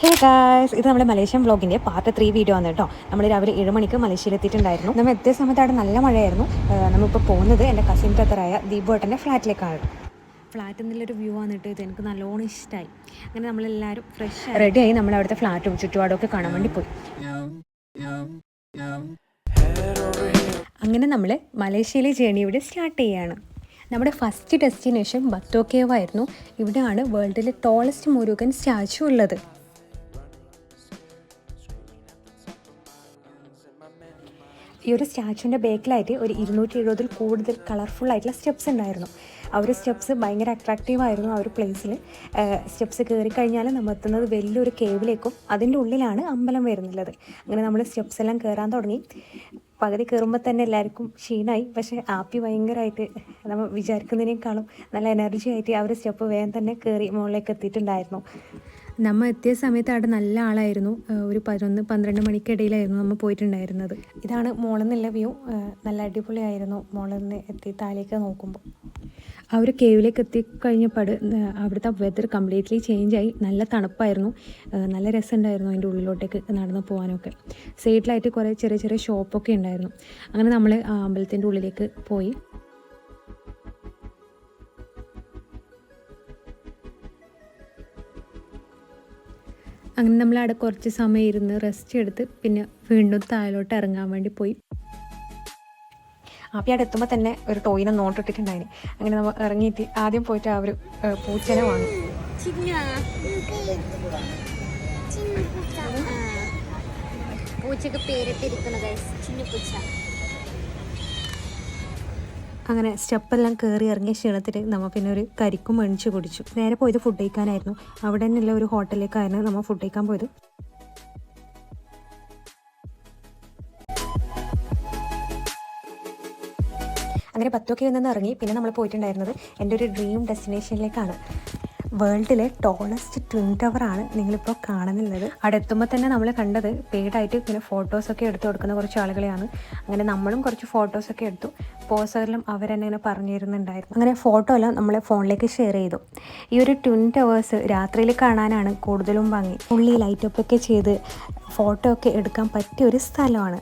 Hey guys, ഇത് നമ്മുടെ Malaysian വ്ളോഗിൻ്റെ part 3 video ആണ് കേട്ടോ. നമ്മൾ രാവിലെ 7 മണിക്ക് മലേഷ്യയിൽ എത്തിയിട്ടുണ്ടായിരുന്നു. നമ്മൾ എത്തിയ സമയത്ത് അവിടെ നല്ല മഴയായിരുന്നു. നമ്മളിപ്പോൾ പോകുന്നത് എൻ്റെ കസിൻ ബ്രദറായ ദീപുവേട്ടൻ്റെ ഫ്ലാറ്റിലേക്കാണ്. ഫ്ലാറ്റിൽ നിന്നുള്ളൊരു വ്യൂ വന്നിട്ട് ഇത് എനിക്ക് നല്ലോണം ഇഷ്ടമായി. അങ്ങനെ നമ്മളെല്ലാവരും ഫ്രഷ് റെഡിയായി നമ്മൾ അവിടുത്തെ ഫ്ലാറ്റും ചുറ്റുപാടും ഒക്കെ കാണാൻ വേണ്ടി പോയി. അങ്ങനെ നമ്മൾ മലേഷ്യയിലെ ജേണി ഇവിടെ സ്റ്റാർട്ട് ചെയ്യുകയാണ്. നമ്മുടെ ഫസ്റ്റ് ഡെസ്റ്റിനേഷൻ ബത്തോ കേവ് ആയിരുന്നു. ഇവിടെയാണ് വേൾഡിലെ ടോളസ്റ്റ് മുരുകൻ സ്റ്റാച്ചു ഉള്ളത്. ഈ ഒരു സ്റ്റാച്ചുവിൻ്റെ ബേക്കിലായിട്ട് ഒരു 270 കൂടുതൽ കളർഫുൾ ആയിട്ടുള്ള സ്റ്റെപ്സ് ഉണ്ടായിരുന്നു. ആ ഒരു സ്റ്റെപ്സ് ഭയങ്കര അട്രാക്റ്റീവ് ആയിരുന്നു. ആ ഒരു പ്ലേസിൽ സ്റ്റെപ്സ് കയറി കഴിഞ്ഞാൽ നമ്മൾ എത്തുന്നത് വലിയൊരു കേവിലേക്കും അതിൻ്റെ ഉള്ളിലാണ് അമ്പലം വരുന്നുള്ളത്. അങ്ങനെ നമ്മൾ സ്റ്റെപ്സ് എല്ലാം കയറാൻ തുടങ്ങി. പകുതി കയറുമ്പോൾ തന്നെ എല്ലാവർക്കും ക്ഷീണമായി. പക്ഷേ ആപ്പി ഭയങ്കരമായിട്ട് നമ്മൾ വിചാരിക്കുന്നതിനേക്കാളും നല്ല എനർജി ആയിട്ട് ആ ഒരു സ്റ്റെപ്പ് വേഗം തന്നെ കയറി മുകളിലേക്ക് എത്തിയിട്ടുണ്ടായിരുന്നു. നമ്മൾ എത്തിയ സമയത്ത് അവിടെ നല്ല ആളായിരുന്നു. ഒരു 11-12 മണിക്കിടയിലായിരുന്നു നമ്മൾ പോയിട്ടുണ്ടായിരുന്നത്. ഇതാണ് മോളിൽ നിന്നുള്ള വ്യൂ. നല്ല അടിപൊളിയായിരുന്നു മോളിൽ നിന്ന് എത്തി താഴേക്ക് നോക്കുമ്പോൾ. ആ ഒരു കേവിലേക്ക് എത്തിക്കഴിഞ്ഞപ്പോൾ അവിടുത്തെ വെതർ കംപ്ലീറ്റ്ലി ചേഞ്ചായി. നല്ല തണുപ്പായിരുന്നു. നല്ല രസമുണ്ടായിരുന്നു അതിൻ്റെ ഉള്ളിലോട്ടേക്ക് നടന്ന് പോകാനൊക്കെ. സൈഡിലായിട്ട് കുറേ ചെറിയ ചെറിയ ഷോപ്പൊക്കെ ഉണ്ടായിരുന്നു. അങ്ങനെ നമ്മൾ ആ അമ്പലത്തിൻ്റെ ഉള്ളിലേക്ക് പോയി. അങ്ങനെ നമ്മൾ അവിടെ കുറച്ച് സമയം ഇരുന്ന് റെസ്റ്റ് എടുത്ത് പിന്നെ വീണ്ടും താഴോട്ട് ഇറങ്ങാൻ വേണ്ടി പോയി. ആപ്പി അവിടെ എത്തുമ്പോൾ തന്നെ ഒരു ടോയിനെ നോട്ടിട്ടിട്ടുണ്ടായിരുന്നു. അങ്ങനെ നമ്മൾ ഇറങ്ങിയിട്ട് ആദ്യം പോയിട്ട് ആ ഒരു പൂച്ചനെ വാങ്ങി. പൂച്ചക്ക് പേരിട്ടിരിക്കുന്നത് ചിന്നു പൂച്ച. അങ്ങനെ സ്റ്റെപ്പെല്ലാം കയറി ഇറങ്ങിയ ക്ഷീണത്തിൽ നമ്മൾ പിന്നെ ഒരു കരിക്കും മേടിച്ച് കുടിച്ചു. നേരെ പോയത് ഫുഡ് കഴിക്കാനായിരുന്നു. അവിടെ തന്നെയുള്ള ഒരു ഹോട്ടലിലേക്കായിരുന്നു നമ്മൾ ഫുഡ് കഴിക്കാൻ പോയത്. അങ്ങനെ ബത്തോ കേവിൽ നിന്ന് ഇറങ്ങി പിന്നെ നമ്മൾ പോയിട്ടുണ്ടായിരുന്നത് എൻ്റെ ഒരു ഡ്രീം ഡെസ്റ്റിനേഷനിലേക്കാണ്. വേൾഡിലെ ടോളസ്റ്റ് ട്വിൻ ടവറാണ് നിങ്ങളിപ്പോൾ കാണുന്നുള്ളത്. അവിടെ എത്തുമ്പോൾ തന്നെ നമ്മൾ കണ്ടത് പെയ്ഡായിട്ട് പിന്നെ ഫോട്ടോസൊക്കെ എടുത്ത് കൊടുക്കുന്ന കുറച്ച് ആളുകളെയാണ്. അങ്ങനെ നമ്മളും കുറച്ച് ഫോട്ടോസൊക്കെ എടുത്തു. പോസറിലും അവരെന്നെ ഇങ്ങനെ പറഞ്ഞു തരുന്നുണ്ടായിരുന്നു. അങ്ങനെ ഫോട്ടോ എല്ലാം നമ്മളെ ഫോണിലേക്ക് ഷെയർ ചെയ്തു. ഈ ഒരു ട്വിൻ ടവേഴ്സ് രാത്രിയിൽ കാണാനാണ് കൂടുതലും ഭംഗി. ഉള്ളി ലൈറ്റപ്പൊക്കെ ചെയ്ത് ഫോട്ടോ ഒക്കെ എടുക്കാൻ പറ്റിയ ഒരു സ്ഥലമാണ്.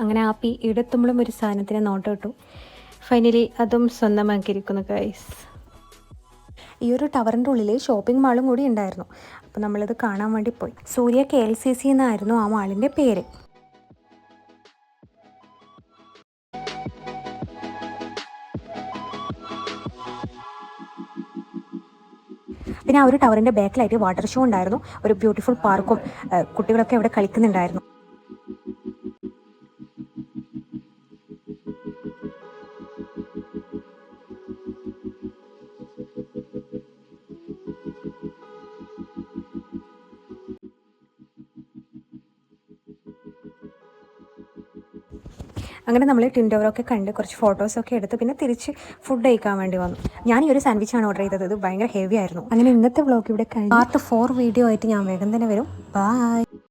അങ്ങനെ ആപ്പി ഇടത്തുമ്പോഴും ഒരു സാധനത്തിന് നോട്ട് ഇട്ടു. ഫൈനലി അതും സ്വന്തമാക്കിയിരിക്കുന്നു ഗൈസ്. ഈ ഒരു ടവറിൻ്റെ ഉള്ളിൽ ഷോപ്പിംഗ് മാളും കൂടി ഉണ്ടായിരുന്നു. അപ്പോൾ നമ്മളിത് കാണാൻ വേണ്ടി പോയി. സൂര്യ KLCC എന്നായിരുന്നു ആ മാളിൻ്റെ പേര്. പിന്നെ ആ ഒരു ടവറിൻ്റെ ബാക്കിലായിട്ട് വാട്ടർ ഷോ ഉണ്ടായിരുന്നു. ഒരു ബ്യൂട്ടിഫുൾ പാർക്കും കുട്ടികളൊക്കെ അവിടെ കളിക്കുന്നുണ്ടായിരുന്നു. അങ്ങനെ നമ്മൾ ട്വിൻ ടവറൊക്കെ കണ്ട് കുറച്ച് ഫോട്ടോസൊക്കെ എടുത്ത് പിന്നെ തിരിച്ച് ഫുഡ് കഴിക്കാൻ വേണ്ടി വന്നു. ഞാൻ ഈ ഒരു സാൻഡ്വിച്ചാണ് ഓർഡർ ചെയ്തത്. ഇത് ഭയങ്കര ഹെവി ആയിരുന്നു. അങ്ങനെ ഇന്നത്തെ വ്ളോഗ് ഇവിടെ കഴിഞ്ഞു. പാർട്ട് 4 വീഡിയോ ആയിട്ട് ഞാൻ വേഗം തന്നെ വരും. ബൈ.